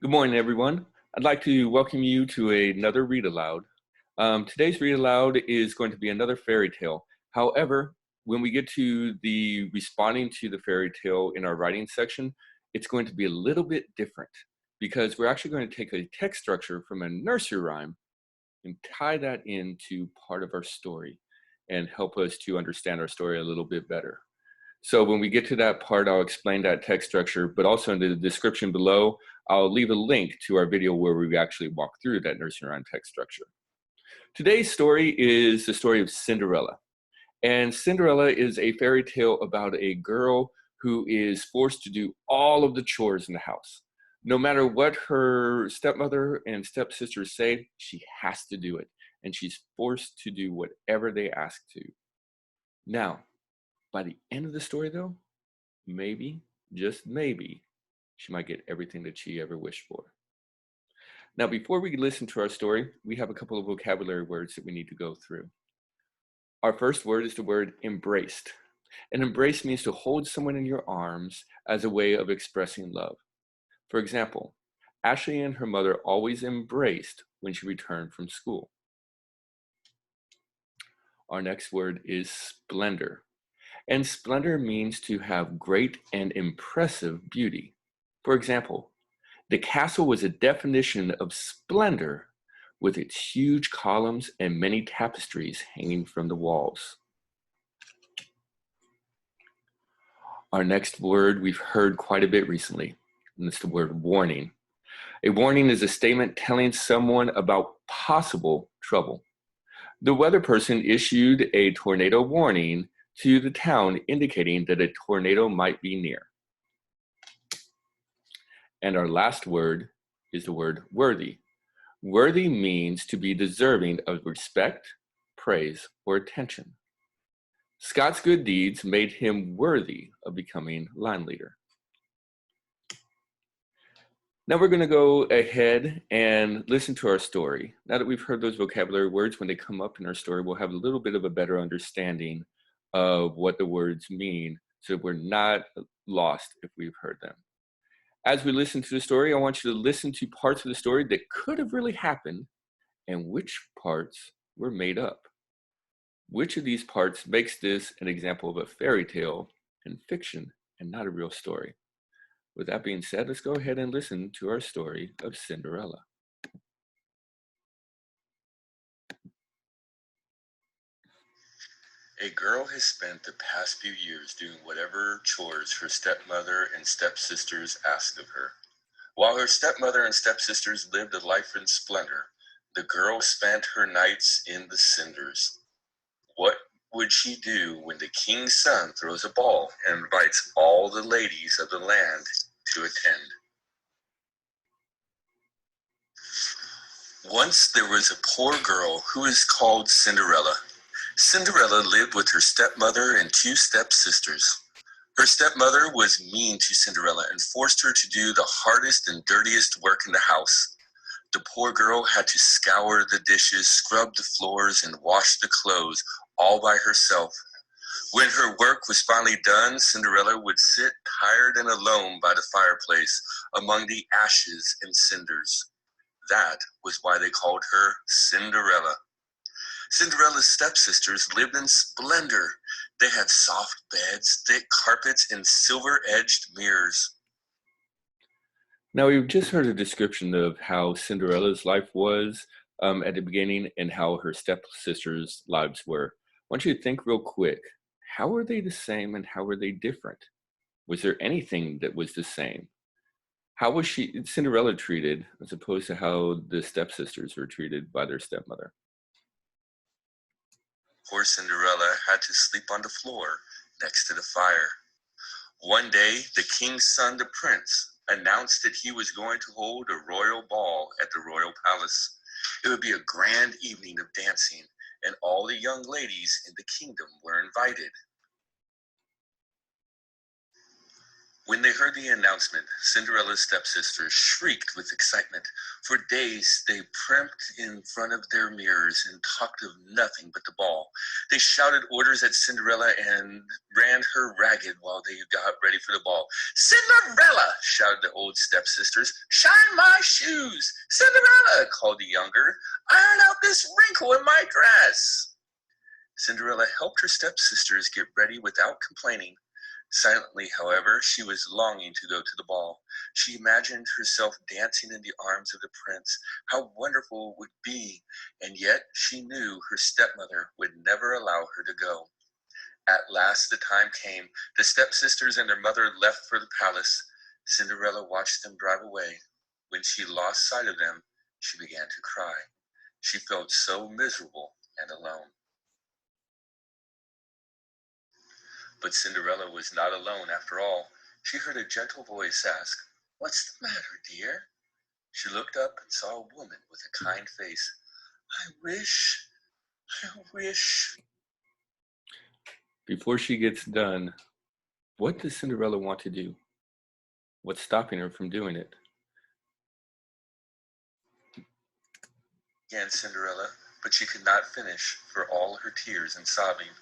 Good morning, everyone. I'd like to welcome you to another read aloud. Today's read aloud is going to be another fairy tale. However, when we get to the responding to the fairy tale in our writing section, it's going to be a little bit different because we're actually going to take a text structure from a nursery rhyme and tie that into part of our story and help us to understand our story a little bit better. So when we get to that part, I'll explain that text structure, but also in the description below, I'll leave a link to our video where we actually walk through that nursery rhyme text structure. Today's story is the story of Cinderella. And Cinderella is a fairy tale about a girl who is forced to do all of the chores in the house. No matter what her stepmother and stepsisters say, she has to do it. And she's forced to do whatever they ask to. Now, by the end of the story, though, maybe, just maybe, she might get everything that she ever wished for. Now, before we listen to our story, we have a couple of vocabulary words that we need to go through. Our first word is the word embraced. An embrace means to hold someone in your arms as a way of expressing love. For example, Ashley and her mother always embraced when she returned from school. Our next word is splendor. And splendor means to have great and impressive beauty. For example, the castle was a definition of splendor with its huge columns and many tapestries hanging from the walls. Our next word we've heard quite a bit recently, and it's the word warning. A warning is a statement telling someone about possible trouble. The weather person issued a tornado warning to the town, indicating that a tornado might be near. And our last word is the word worthy. Worthy means to be deserving of respect, praise, or attention. Scott's good deeds made him worthy of becoming line leader. Now we're going to go ahead and listen to our story. Now that we've heard those vocabulary words, when they come up in our story, we'll have a little bit of a better understanding of what the words mean so that we're not lost if we've heard them. As we listen to the story, I want you to listen to parts of the story that could have really happened and which parts were made up. Which of these parts makes this an example of a fairy tale and fiction and not a real story? With that being said, let's go ahead and listen to our story of Cinderella. A girl has spent the past few years doing whatever chores her stepmother and stepsisters asked of her. While her stepmother and stepsisters lived a life in splendor, the girl spent her nights in the cinders. What would she do when the king's son throws a ball and invites all the ladies of the land to attend? Once there was a poor girl who was called Cinderella. Cinderella lived with her stepmother and two stepsisters. Her stepmother was mean to Cinderella and forced her to do the hardest and dirtiest work in the house. The poor girl had to scour the dishes, scrub the floors, and wash the clothes all by herself. When her work was finally done, Cinderella would sit tired and alone by the fireplace among the ashes and cinders. That was why they called her Cinderella. Cinderella's stepsisters lived in splendor. They had soft beds, thick carpets, and silver-edged mirrors. Now, we've just heard a description of how Cinderella's life was at the beginning and how her stepsisters' lives were. I want you to think real quick. How were they the same and how were they different? Was there anything that was the same? How was Cinderella treated as opposed to how the stepsisters were treated by their stepmother? Poor Cinderella had to sleep on the floor next to the fire. One day, the king's son, the prince, announced that he was going to hold a royal ball at the royal palace. It would be a grand evening of dancing, and all the young ladies in the kingdom were invited. When they heard the announcement, Cinderella's stepsisters shrieked with excitement. For days they primped in front of their mirrors and talked of nothing but the ball. They shouted orders at Cinderella and ran her ragged while they got ready for the ball. "Cinderella!" shouted the old stepsisters. "Shine my shoes!" "Cinderella!" called the younger. "Iron out this wrinkle in my dress!" Cinderella helped her stepsisters get ready without complaining. Silently, however, she was longing to go to the ball. She imagined herself dancing in the arms of the prince. How wonderful it would be! And yet she knew her stepmother would never allow her to go. At last the time came. The stepsisters and their mother left for the palace. Cinderella watched them drive away. When she lost sight of them, she began to cry. She felt so miserable and alone. But Cinderella was not alone after all. She heard a gentle voice ask, "What's the matter, dear?" She looked up and saw a woman with a kind face. I wish. Before she gets done, what does Cinderella want to do? What's stopping her from doing it? Began Cinderella, but she could not finish for all her tears and sobbing.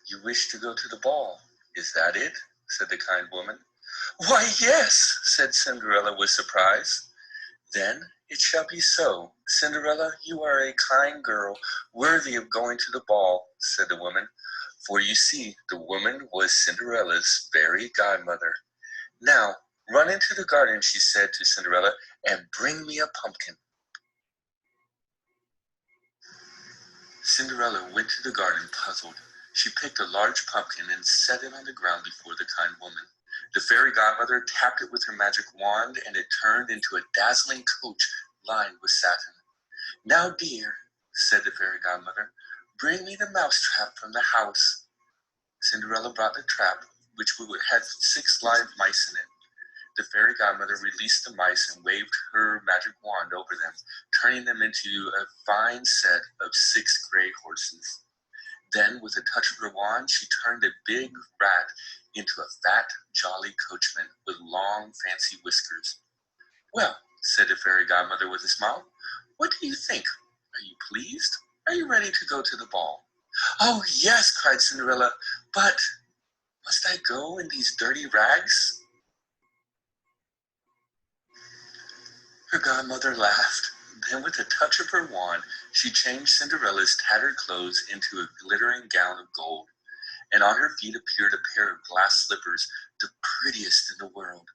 "You wish to go to the ball, is that it?" said the kind woman. "Why, yes," said Cinderella with surprise. "Then it shall be so. Cinderella, you are a kind girl, worthy of going to the ball," said the woman. For you see, the woman was Cinderella's fairy godmother. "Now, run into the garden," she said to Cinderella, "and bring me a pumpkin." Cinderella went to the garden puzzled. She picked a large pumpkin and set it on the ground before the kind woman. The fairy godmother tapped it with her magic wand, and it turned into a dazzling coach lined with satin. "Now, dear," said the fairy godmother, "bring me the mouse trap from the house." Cinderella brought the trap, which had 6 live mice in it. The fairy godmother released the mice and waved her magic wand over them, turning them into a fine set of 6 gray horses. Then, with a touch of her wand, she turned a big rat into a fat, jolly coachman with long, fancy whiskers. "Well," said the fairy godmother with a smile, "what do you think? Are you pleased? Are you ready to go to the ball?" "Oh, yes," cried Cinderella, "but must I go in these dirty rags?" Her godmother laughed. Then, with a touch of her wand, she changed Cinderella's tattered clothes into a glittering gown of gold, and on her feet appeared a pair of glass slippers, the prettiest in the world.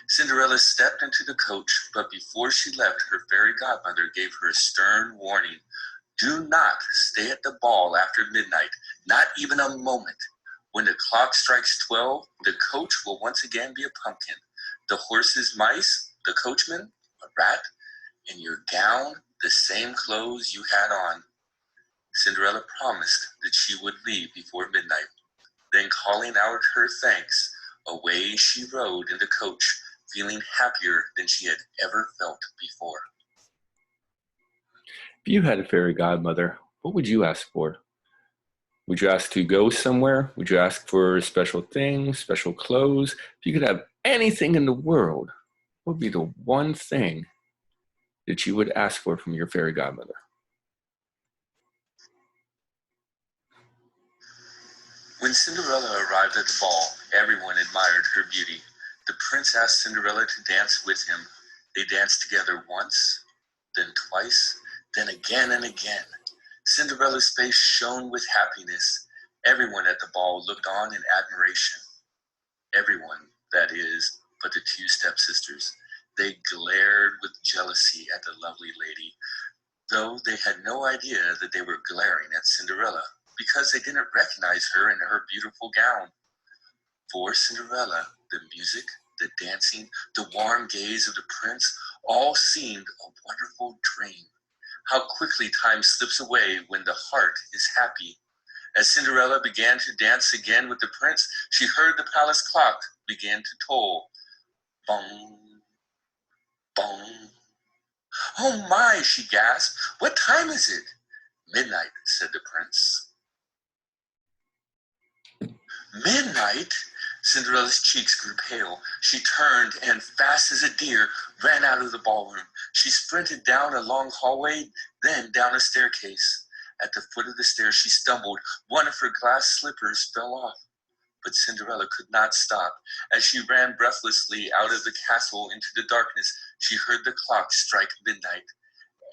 Cinderella stepped into the coach, but before she left, her fairy godmother gave her a stern warning. "Do not stay at the ball after midnight, not even a moment. When the clock strikes 12, the coach will once again be a pumpkin, the horses mice, the coachman a rat, and your gown the same clothes you had on." Cinderella promised that she would leave before midnight. Then, calling out her thanks, away she rode in the coach, feeling happier than she had ever felt before. If you had a fairy godmother, what would you ask for? Would you ask to go somewhere? Would you ask for special things, special clothes? If you could have anything in the world, what would be the one thing that you would ask for from your fairy godmother? When Cinderella arrived at the ball, everyone admired her beauty. The prince asked Cinderella to dance with him. They danced together once, then twice, then again and again. Cinderella's face shone with happiness. Everyone at the ball looked on in admiration. Everyone, that is, but the 2 stepsisters. They glared with jealousy at the lovely lady, though they had no idea that they were glaring at Cinderella, because they didn't recognize her in her beautiful gown. For Cinderella, the music, the dancing, the warm gaze of the prince, all seemed a wonderful dream. How quickly time slips away when the heart is happy. As Cinderella began to dance again with the prince, she heard the palace clock begin to toll. Bong, bong. "Oh my," she gasped, "what time is it?" "Midnight," said the prince. "Midnight? Cinderella's cheeks grew pale. She turned and, fast as a deer, ran out of the ballroom. She sprinted down a long hallway, then down a staircase. At the foot of the stairs, she stumbled. One of her glass slippers fell off. But Cinderella could not stop. As she ran breathlessly out of the castle into the darkness, she heard the clock strike midnight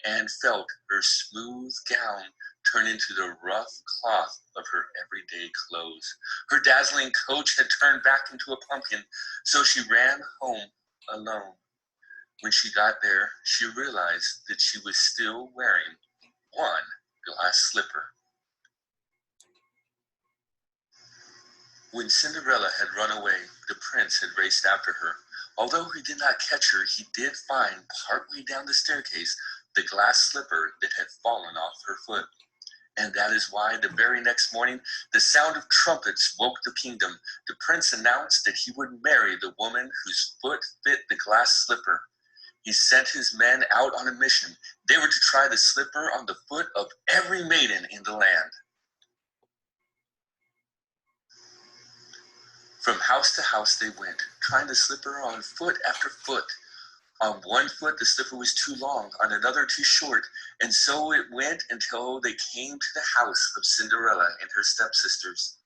and felt her smooth gown turn into the rough cloth of her everyday clothes. Her dazzling coach had turned back into a pumpkin, so she ran home alone. When she got there, she realized that she was still wearing one glass slipper. When Cinderella had run away, the prince had raced after her. Although he did not catch her, he did find, partway down the staircase, the glass slipper that had fallen off her foot. And that is why the very next morning, the sound of trumpets woke the kingdom. The prince announced that he would marry the woman whose foot fit the glass slipper. He sent his men out on a mission. They were to try the slipper on the foot of every maiden in the land. From house to house they went, trying the slipper on foot after foot. On one foot the slipper was too long, on another too short, and so it went until they came to the house of Cinderella and her stepsisters.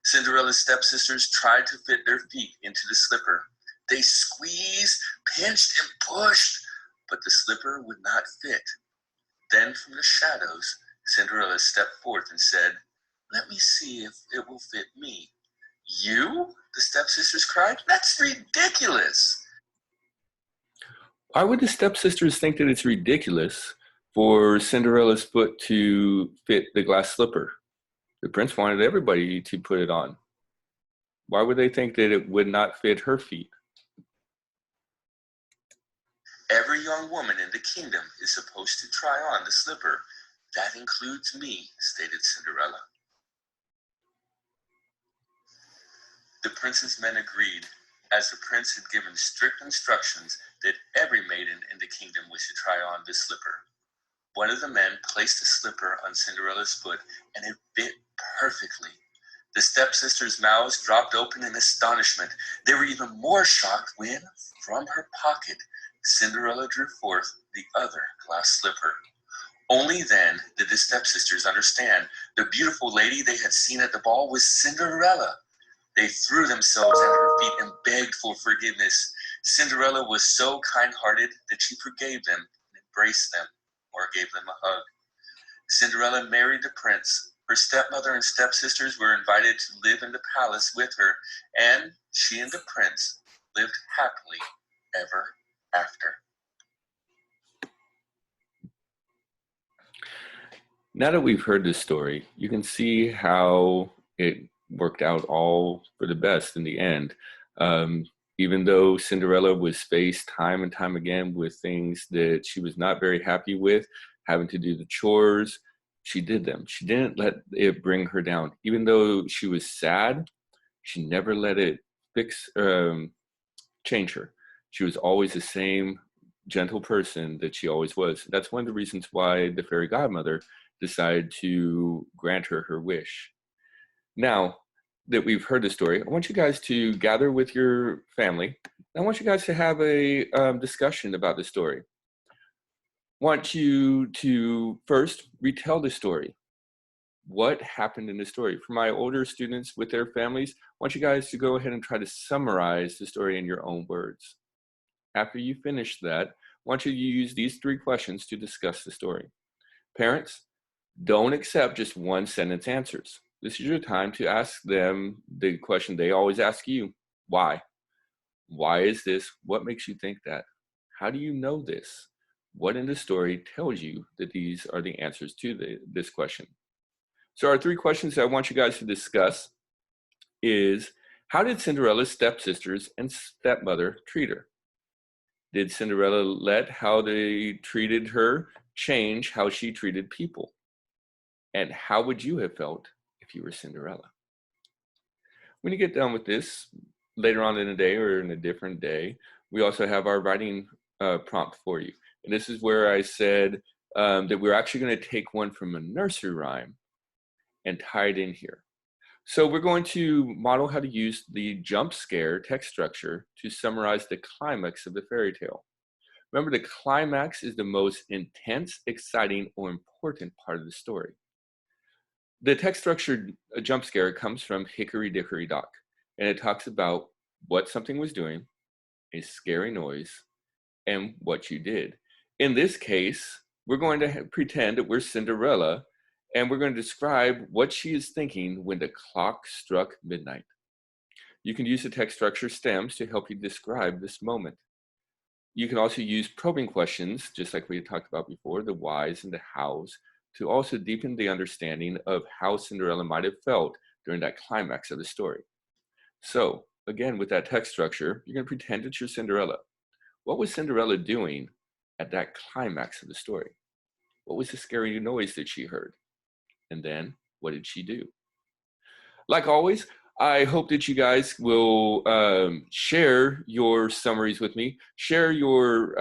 Cinderella's stepsisters tried to fit their feet into the slipper. They squeezed, pinched, and pushed, but the slipper would not fit. Then from the shadows, Cinderella stepped forth and said, "Let me see if it will fit me." "You?" the stepsisters cried. "That's ridiculous." Why would the stepsisters think that it's ridiculous for Cinderella's foot to fit the glass slipper? The prince wanted everybody to put it on. Why would they think that it would not fit her feet? "Every young woman in the kingdom is supposed to try on the slipper. That includes me," stated Cinderella. The prince's men agreed, as the prince had given strict instructions that every maiden in the kingdom was to try on this slipper. One of the men placed a slipper on Cinderella's foot, and it fit perfectly. The stepsisters' mouths dropped open in astonishment. They were even more shocked when, from her pocket, Cinderella drew forth the other glass slipper. Only then did the stepsisters understand. The beautiful lady they had seen at the ball was Cinderella. They threw themselves at her feet and begged for forgiveness. Cinderella was so kind-hearted that she forgave them and embraced them, or gave them a hug. Cinderella married the prince. Her stepmother and stepsisters were invited to live in the palace with her, and she and the prince lived happily ever after. Now that we've heard this story, you can see how it worked out all for the best in the end. Even though Cinderella was faced time and time again with things that she was not very happy with, having to do the chores, she did them. She didn't let it bring her down. Even though she was sad, she never let it change her. She was always the same gentle person that she always was. That's one of the reasons why the fairy godmother decided to grant her her wish. Now that we've heard the story, I want you guys to gather with your family. I want you guys to have a discussion about the story. I want you to first retell the story. What happened in the story? For my older students with their families, I want you guys to go ahead and try to summarize the story in your own words. After you finish that, I want you to use these 3 questions to discuss the story. Parents, don't accept just one sentence answers. This is your time to ask them the question they always ask you. Why? Why is this? What makes you think that? How do you know this? What in the story tells you that these are the answers to this question? So our 3 questions I want you guys to discuss is, how did Cinderella's stepsisters and stepmother treat her? Did Cinderella let how they treated her change how she treated people? And how would you have felt if you were Cinderella? When you get done with this, later on in the day or in a different day, we also have our writing prompt for you. And this is where I said that we're actually going to take one from a nursery rhyme and tie it in here. So we're going to model how to use the jump scare text structure to summarize the climax of the fairy tale. Remember, the climax is the most intense, exciting, or important part of the story. The text structure jump scare comes from Hickory Dickory Dock, and it talks about what something was doing, a scary noise, and what you did. In this case, we're going to pretend that we're Cinderella, and we're going to describe what she is thinking when the clock struck midnight. You can use the text structure stems to help you describe this moment. You can also use probing questions, just like we had talked about before, the whys and the hows, to also deepen the understanding of how Cinderella might have felt during that climax of the story. So, again, with that text structure, you're going to pretend that you're Cinderella. What was Cinderella doing at that climax of the story? What was the scary noise that she heard? And then, what did she do? Like always, I hope that you guys will share your summaries with me, share your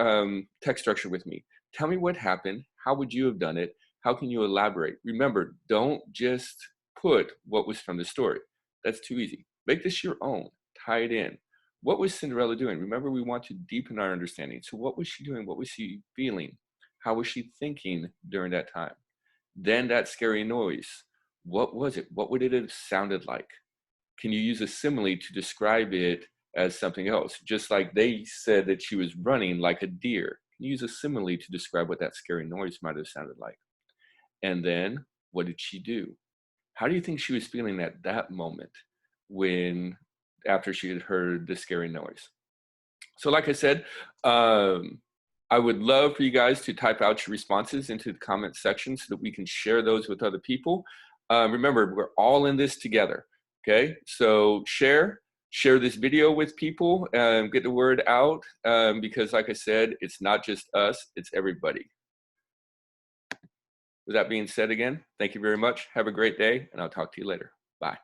text structure with me. Tell me what happened. How would you have done it? How can you elaborate? Remember, don't just put what was from the story. That's too easy. Make this your own. Tie it in. What was Cinderella doing? Remember, we want to deepen our understanding. So what was she doing? What was she feeling? How was she thinking during that time? Then that scary noise. What was it? What would it have sounded like? Can you use a simile to describe it as something else? Just like they said that she was running like a deer. Can you use a simile to describe what that scary noise might have sounded like? And then what did she do? How do you think she was feeling at that moment when after she had heard the scary noise? So like I said, I would love for you guys to type out your responses into the comment section so that we can share those with other people. Remember, we're all in this together, okay? So share this video with people, get the word out, because like I said, it's not just us, it's everybody. With that being said again, thank you very much. Have a great day, and I'll talk to you later. Bye.